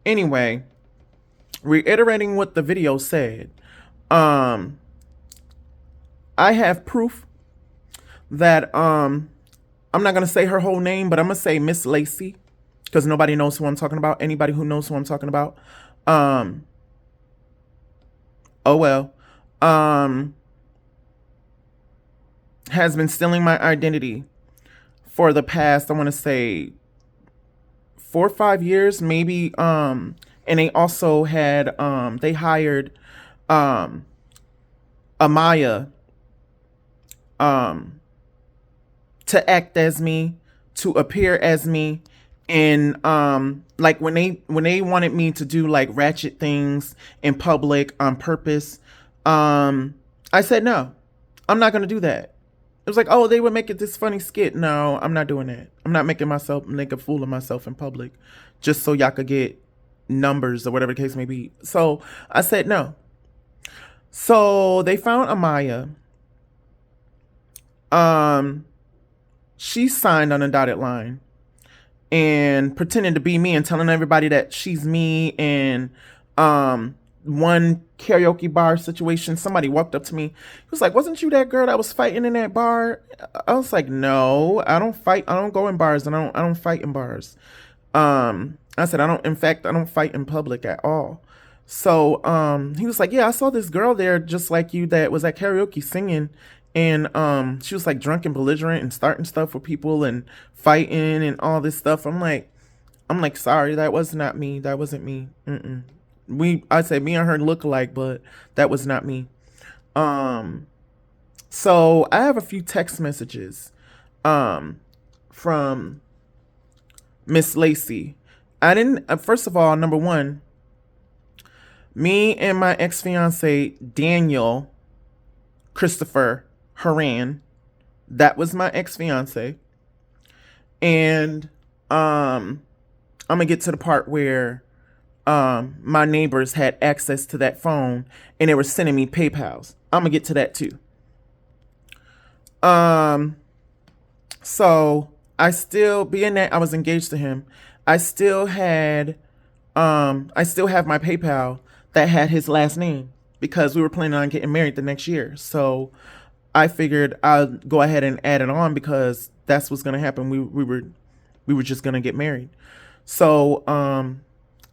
Anyway, reiterating what the video said, um, I have proof that I'm not gonna say her whole name, but I'm gonna say Miss Lacey because nobody knows who I'm talking about. Anybody who knows who I'm talking about, um, oh well, um, has been stealing my identity for the past, I want to say 4 or 5 years, maybe. And they also had they hired um Amaya um to act as me, to appear as me. And like when they wanted me to do like ratchet things in public on purpose, um I said no, I'm not gonna do that. It was like, oh, they would make it this funny skit. No, I'm not doing that. I'm not making myself make a fool of myself in public just so y'all could get numbers or whatever the case may be. So I said no. So they found Amaya. Um, she signed on a dotted line and pretending to be me and telling everybody that she's me. And one karaoke bar situation, somebody walked up to me. He was like, wasn't you that girl that was fighting in that bar? I was like, no, I don't fight. I don't go in bars, and I don't fight in bars. I said, in fact, I don't fight in public at all. So he was like, yeah, I saw this girl there just like you that was at karaoke singing. And she was like drunk and belligerent and starting stuff with people and fighting and all this stuff. I'm like, sorry, that was not me. That wasn't me. Mm-mm. I said me and her look alike, but that was not me. Um, so I have a few text messages, from Miss Lacey. I didn't. First of all, number one, me and my ex-fiance Daniel Christopher Haran, that was my ex-fiance, and I'm gonna get to the part where my neighbors had access to that phone and they were sending me PayPals. I'm gonna get to that too. Um, so I still, being that I was engaged to him, I still have my PayPal that had his last name because we were planning on getting married the next year. So I figured I'll go ahead and add it on because that's what's gonna happen. We were just gonna get married. So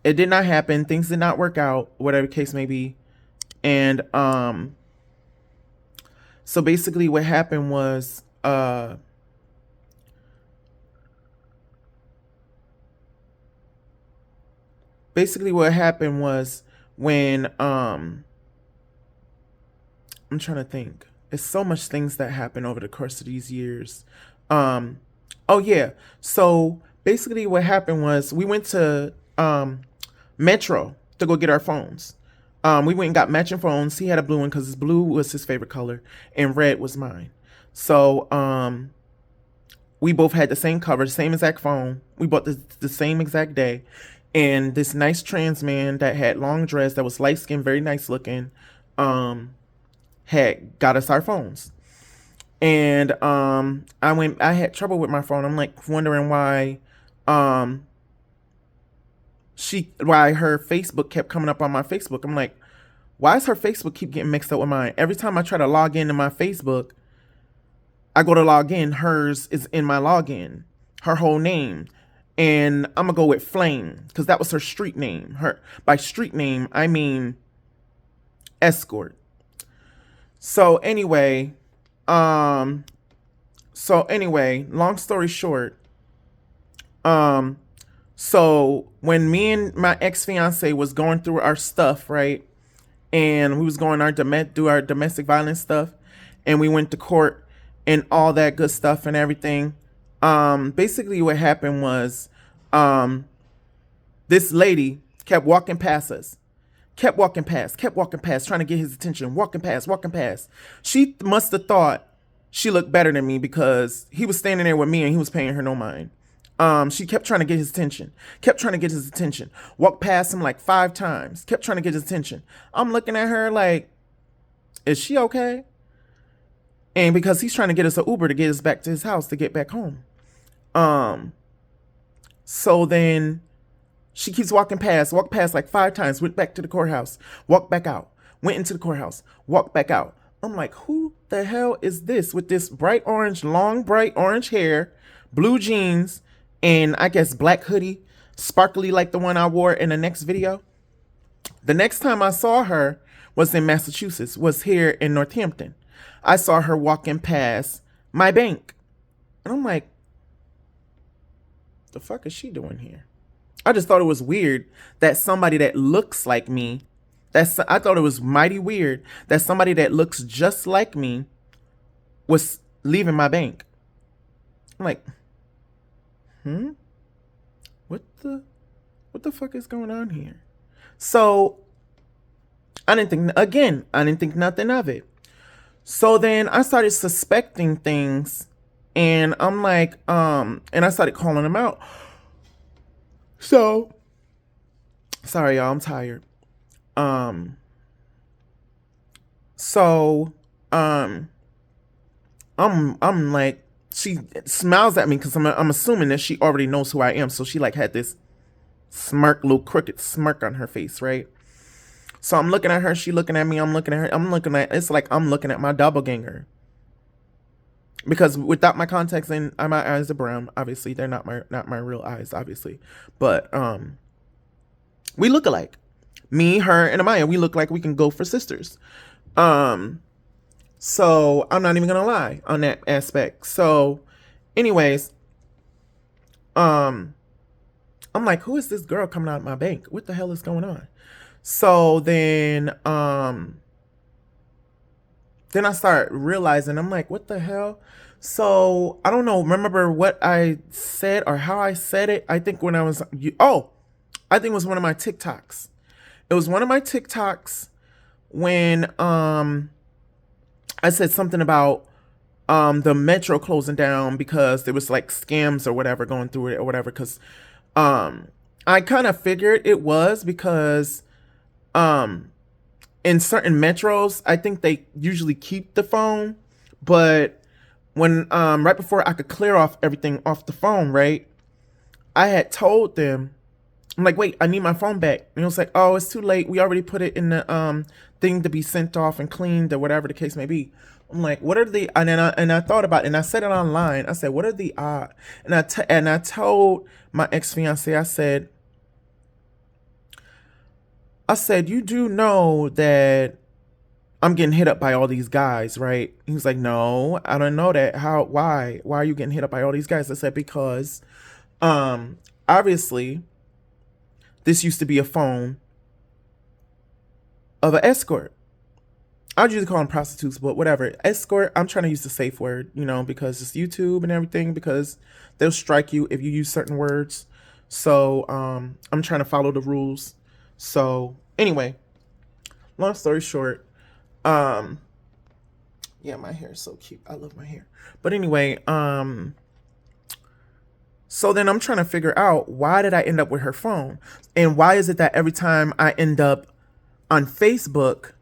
it did not happen. Things did not work out, whatever the case may be. And so basically what happened was when I'm trying to think. It's so much things that happen over the course of these years. Um, oh yeah. So basically, what happened was we went to Metro to go get our phones. We went and got matching phones. He had a blue one because blue was his favorite color, and red was mine. So we both had the same cover, same exact phone. We bought the same exact day. And this nice trans man that had long dress, that was light skinned, very nice looking, had got us our phones. And I had trouble with my phone. I'm like wondering um why her Facebook kept coming up on my Facebook. I'm like, why does her Facebook keep getting mixed up with mine? Every time I try to log into my Facebook, I go to log in, hers is in my login, her whole name. And I'm gonna go with Flame because that was her street name. By street name, I mean escort. So anyway, long story short, so when me and my ex-fiance was going through our stuff, right? And we was going do our domestic violence stuff, and we went to court and all that good stuff and everything. Basically what happened was, this lady kept walking past us, kept walking past, trying to get his attention, walking past. She must have thought she looked better than me because he was standing there with me and he was paying her no mind. She kept trying to get his attention, walked past him like 5 times, kept trying to get his attention. I'm looking at her like, is she okay? And because he's trying to get us an Uber to get us back to his house to get back home. So then She keeps walking past, walked past like 5 times, went back to the courthouse, walked back out, went into the courthouse, walked back out. I'm like, who the hell is this with this bright orange, long, bright orange hair, blue jeans, and I guess black hoodie, sparkly like the one I wore in the next video? The next time I saw her was in Massachusetts, was here in Northampton. I saw her walking past my bank. And I'm like, the fuck is she doing here? I just thought it was weird that somebody that looks like me, I thought it was mighty weird that somebody that looks just like me was leaving my bank. I'm like, what the fuck is going on here? So I didn't think nothing of it. So then I started suspecting things, and I'm like, and I started calling them out. So sorry y'all, I'm tired. I'm like, she smiles at me because I'm assuming that she already knows who I am. So she like had this smirk, little crooked smirk on her face, right? So I'm looking at her, she looking at me, I'm looking at her, it's like I'm looking at my doppelganger. Because without my contacts in, my eyes are brown. Obviously, they're not my real eyes, obviously. But we look alike. Me, her, and Amaya, we look like we can go for sisters. So I'm not even gonna lie on that aspect. So, anyways, I'm like, who is this girl coming out of my bank? What the hell is going on? So then I start realizing, I'm like, what the hell? So I don't know, remember what I said or how I said it. I think when I think it was one of my TikToks. It was one of my TikToks when I said something about the metro closing down because there was like scams or whatever going through it or whatever. Because I kind of figured it was because in certain metros, I think they usually keep the phone, but when right before I could clear off everything off the phone, right, I had told them, I'm like, wait, I need my phone back. And it was like, oh, it's too late. We already put it in the thing to be sent off and cleaned or whatever the case may be. I'm like, what are the, and I thought about it and I said it online. I said, what are the odds? And I told my ex-fiance, I said, you do know that I'm getting hit up by all these guys, right? He was like, no, I don't know that. Why are you getting hit up by all these guys? I said, because obviously this used to be a phone of an escort. I'd usually call them prostitutes, but whatever. Escort, I'm trying to use the safe word, because it's YouTube and everything, because they'll strike you if you use certain words. So I'm trying to follow the rules. So anyway, long story short, yeah, my hair is so cute. I love my hair. But anyway, so then I'm trying to figure out, why did I end up with her phone? And why is it that every time I end up on Facebook,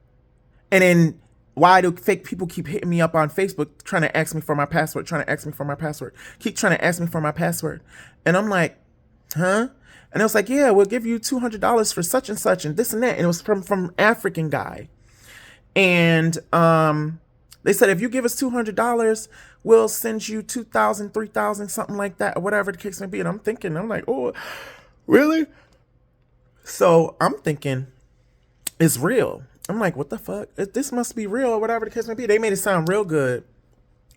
and then why do fake people keep hitting me up on Facebook trying to ask me for my password, keep trying to ask me for my password. And I'm like, huh? And it was like, yeah, we'll give you $200 for such and such and this and that. And it was from African guy. And they said, if you give us $200, we'll send you 2,000, 3,000, something like that, or whatever the case may be. And I'm like, oh, really? So I'm thinking it's real. I'm like, what the fuck? This must be real, or whatever the case may be. They made it sound real good.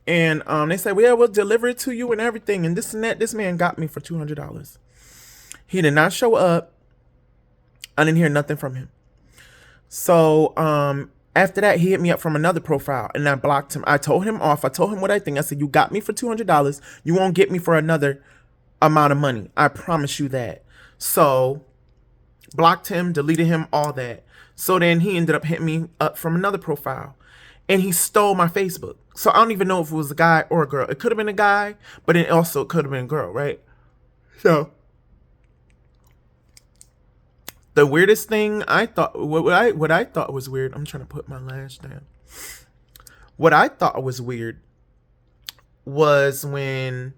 And they said, well, we'll deliver it to you and everything. And this and that. This man got me for $200. He did not show up. I didn't hear nothing from him. So after that, he hit me up from another profile and I blocked him. I told him off. I told him what I think. I said, you got me for $200. You won't get me for another amount of money. I promise you that. So blocked him, deleted him, all that. So then he ended up hitting me up from another profile and he stole my Facebook. So I don't even know if it was a guy or a girl. It could have been a guy, but it also could have been a girl, right? So the weirdest thing I thought, what I thought was weird, I'm trying to put my lash down. What I thought was weird was when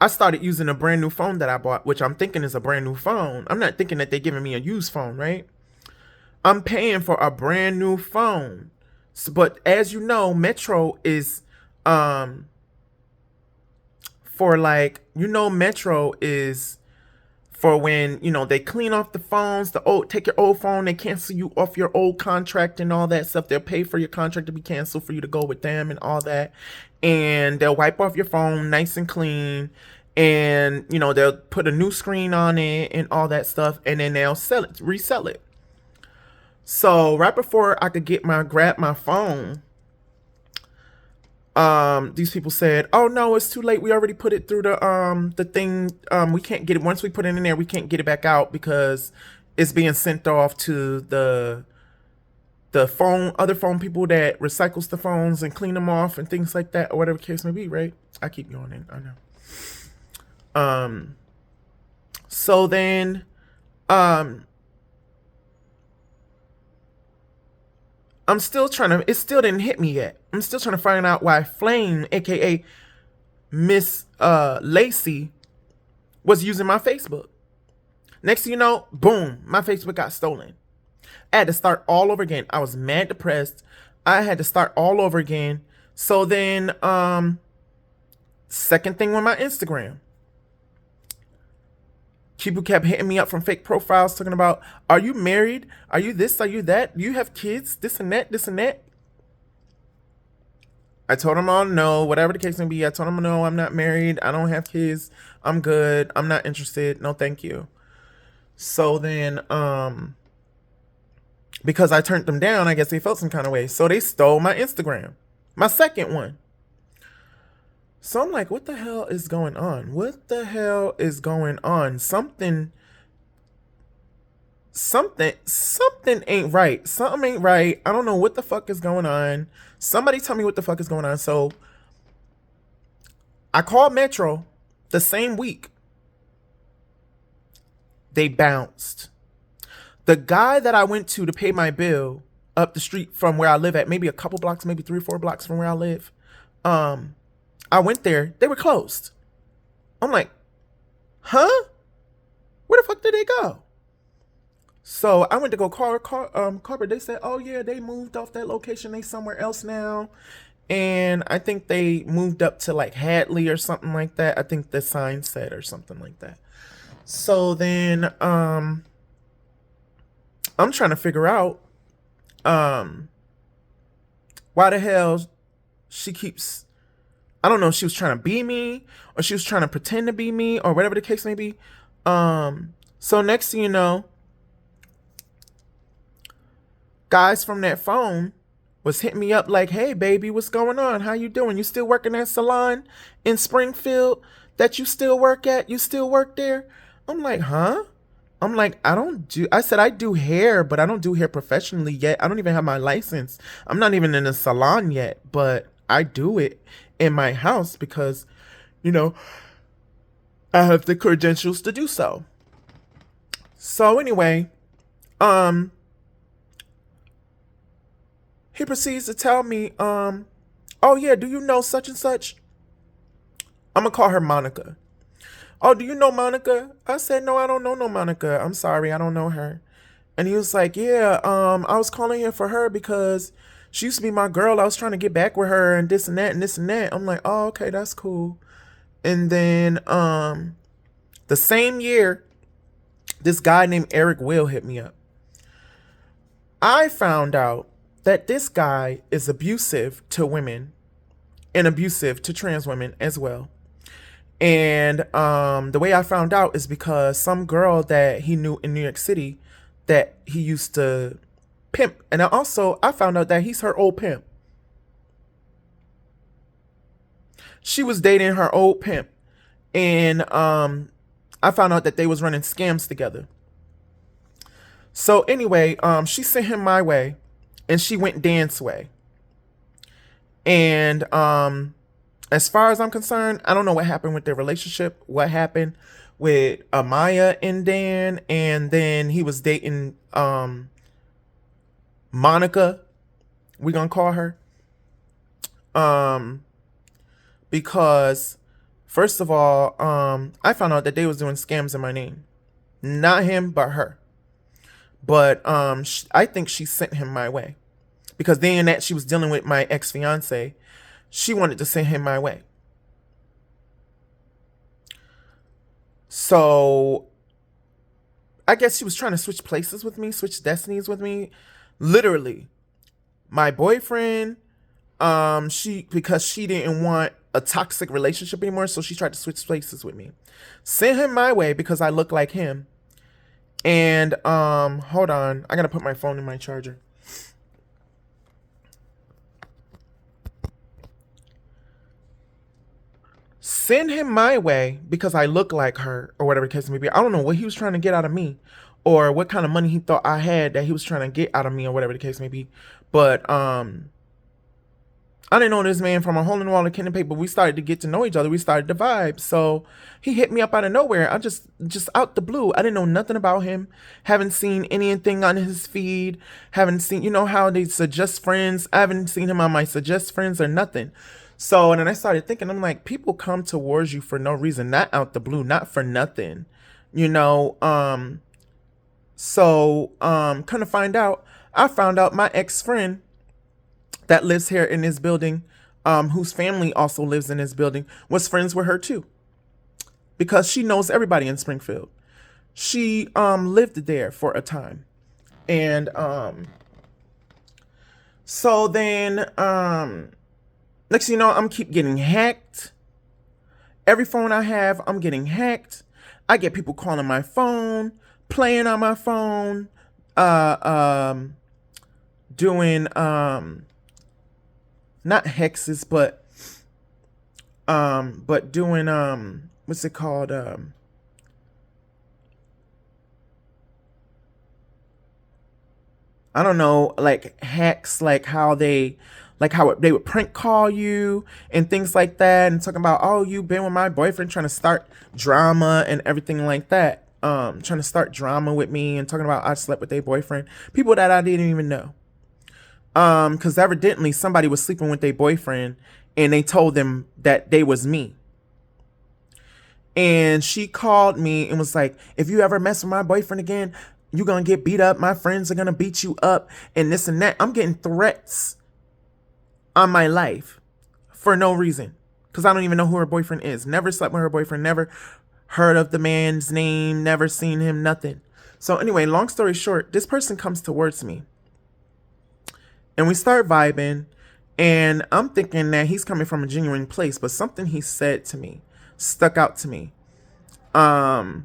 I started using a brand new phone that I bought, which I'm thinking is a brand new phone. I'm not thinking that they're giving me a used phone, right? I'm paying for a brand new phone. So, but as you know, Metro is um for like, Metro is for when, they clean off the phones, take your old phone, they cancel you off your old contract and all that stuff. They'll pay for your contract to be canceled for you to go with them and all that. And they'll wipe off your phone nice and clean. And, they'll put a new screen on it and all that stuff. And then they'll resell it. So right before I could grab my phone, these people said, "Oh no, it's too late. We already put it through the thing. We can't get it. Once we put it in there, we can't get it back out because it's being sent off to the other phone people that recycles the phones and clean them off and things like that, or whatever the case may be." Right? I keep going in. I know. So then, I'm still trying to, it still didn't hit me yet. I'm still trying to find out why Flame, aka Miss Lacey, was using my Facebook. Next thing you know, boom, my Facebook got stolen. I had to start all over again. I was mad depressed. I had to start all over again. So then, second thing with my Instagram. People kept hitting me up from fake profiles talking about, are you married? Are you this? Are you that? Do you have kids? This and that, this and that. I told them all no, whatever the case may be. I told them no, I'm not married. I don't have kids. I'm good. I'm not interested. No, thank you. So then, because I turned them down, I guess they felt some kind of way. So they stole my Instagram, my second one. So I'm like, what the hell is going on? What the hell is going on? Something ain't right. Something ain't right. I don't know what the fuck is going on. Somebody tell me what the fuck is going on. So I called Metro the same week. They bounced. The guy that I went to pay my bill up the street from where I live at, maybe a couple blocks, maybe 3 or 4 blocks from where I live, I went there. They were closed. I'm like, huh? Where the fuck did they go? So I went to go call Carver. They said, oh yeah, they moved off that location. They somewhere else now. And I think they moved up to like Hadley or something like that. I think the sign said, or something like that. So then I'm trying to figure out why the hell she keeps, I don't know if she was trying to be me or she was trying to pretend to be me or whatever the case may be. So next thing you know, guys from that phone was hitting me up like, hey baby, what's going on? How you doing? You still working at salon in Springfield that you still work at? You still work there? I'm like, huh? I'm like, I said I do hair, but I don't do hair professionally yet. I don't even have my license. I'm not even in a salon yet, but I do it in my house because, I have the credentials to do so. So anyway, he proceeds to tell me, oh yeah, do you know such and such? I'm gonna call her Monica. Oh, do you know Monica? I said, no, I don't know no Monica. I'm sorry, I don't know her. And he was like, yeah, I was calling here for her because she used to be my girl. I was trying to get back with her and this and that and this and that. I'm like, oh, okay, that's cool. And then the same year, this guy named Eric Will hit me up. I found out that this guy is abusive to women and abusive to trans women as well. And the way I found out is because some girl that he knew in New York City that he used to pimp. And I found out that he's her old pimp. She was dating her old pimp. And I found out that they was running scams together. So anyway, she sent him my way and she went Dan's way. And as far as I'm concerned, I don't know what happened with their relationship, what happened with Amaya and Dan, and then he was dating Monica, we're gonna call her, because First of all, I found out that they was doing scams in my name. Not him, but her. But I think she sent him my way because then that she was dealing with my ex fiance, she wanted to send him my way. So I guess she was trying to switch places with me, switch destinies with me. Literally, my boyfriend, she because she didn't want a toxic relationship anymore, so she tried to switch places with me. Sent him my way because I look like him. And hold on, I gotta put my phone in my charger. Send him my way because I look like her or whatever the case may be. I don't know what he was trying to get out of me or what kind of money he thought I had that he was trying to get out of me or whatever the case may be. But I didn't know this man from a hole in the wall of pen and paper. We started to get to know each other. We started to vibe. So he hit me up out of nowhere. I just out the blue. I didn't know nothing about him. Haven't seen anything on his feed. Haven't seen, you know how they suggest friends. I haven't seen him on my suggest friends or nothing. So, and then I started thinking, I'm like, people come towards you for no reason, not out the blue, not for nothing, you know? Kind of find out, I found out my ex-friend that lives here in this building, whose family also lives in this building, was friends with her too. Because she knows everybody in Springfield. She lived there for a time. And so then next thing you know, I'm keep getting hacked. Every phone I have, I'm getting hacked. I get people calling my phone, playing on my phone, doing not hexes, but doing what's it called? I don't know, like hacks, like how they would prank call you and things like that, and talking about, oh, you've been with my boyfriend, trying to start drama and everything like that. Trying to start drama with me and talking about I slept with their boyfriend, people that I didn't even know. Because evidently somebody was sleeping with their boyfriend and they told them that they was me. And she called me and was like, if you ever mess with my boyfriend again, you're gonna get beat up. My friends are gonna beat you up and this and that. I'm getting threats on my life for no reason. Because I don't even know who her boyfriend is. Never slept with her boyfriend. Never heard of the man's name. Never seen him. Nothing. So anyway, long story short, this person comes towards me. And we start vibing. And I'm thinking that he's coming from a genuine place. But something he said to me stuck out to me. Because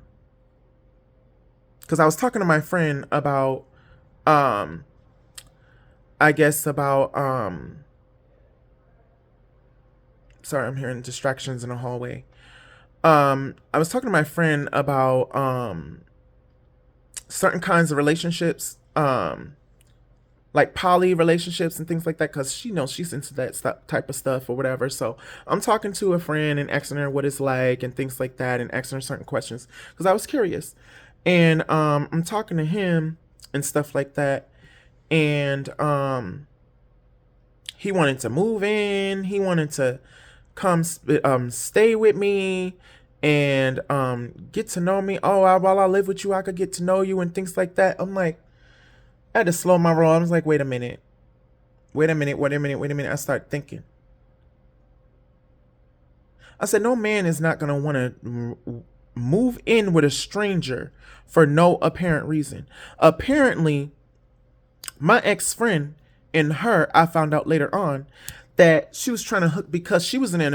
I was talking to my friend about, I guess about, sorry, I'm hearing distractions in the hallway. I was talking to my friend about, certain kinds of relationships, like poly relationships and things like that, because she knows she's into that type of stuff or whatever. So I'm talking to a friend and asking her what it's like and things like that, and asking her certain questions because I was curious. And I'm talking to him and stuff like that, and he wanted to move in. He wanted to come stay with me and get to know me. Oh, while I live with you, I could get to know you and things like that. I'm like, I had to slow my roll. I was like, wait a minute. I start thinking. I said, no man is not going to want to move in with a stranger for no apparent reason. Apparently, my ex-friend and her, I found out later on that she was trying to hook because she was in an